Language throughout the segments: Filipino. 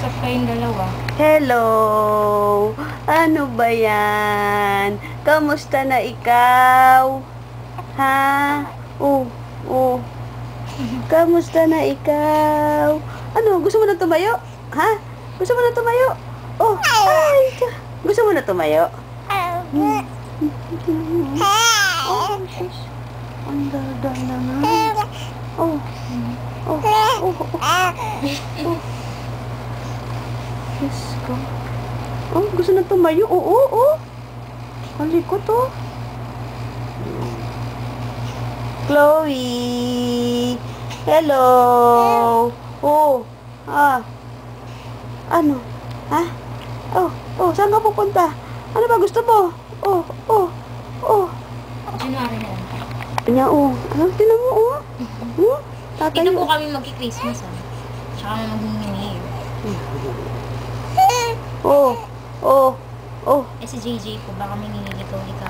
Mag-usap kayong dalawa. Hello! Ano ba yan? Kamusta na ikaw? Ha? Kamusta na ikaw? Ano? Gusto mo na tumayo? Ha? Gusto mo na tumayo? Oh, ay! Gusto mo na tumayo? Oh, sus. Ang daldal naman. Oh. Diyos ko. Oh, gusto na tumayo. Oo. Halikot, oh. Chloe! Hello! Oh, ano? Ha? Saan ka pupunta? Ano ba gusto mo? January na lang. Kanya, tinan mo, Tatay, Dito po kami magki-Christmas, Tsaka mag-New Year. Si JJ po, baka may nililito ikaw.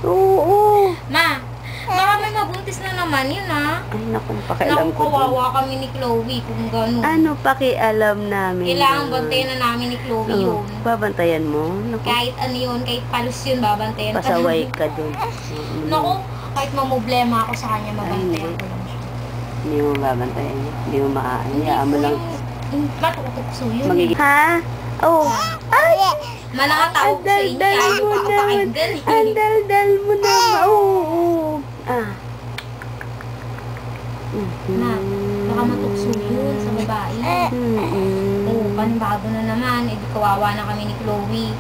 Oo. Ma! Baka may mabuntis na naman yun, Ay, naku, pakialam ko dun. Kawawa kami ni Chloe kung gano'n. Ano pakialam namin? Kailangan bantayan na namin ni Chloe yun. Babantayan mo? Naku, Kahit ano yun, kahit palus yun, babantayan ka. pasaway ka dun. Naku, kahit mamoblema ako sa kanya, mabantayan ko lang siya. Hindi mo babantayan niya. Hindi mo maaayahan mo lang. Matutukso yun. Ha? Ay! Manangatawag sa inyo, ayaw pa ako pakinggan. Ang daldal mo naman. Ma, baka matukso yun sa babae. Panibago na naman. Di kawawa na kami ni Chloe.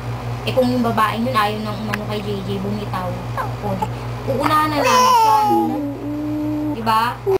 Kung yung babae yun ayaw nang umano kay JJ, bumitaw. Uunahan na namin siya. Diba?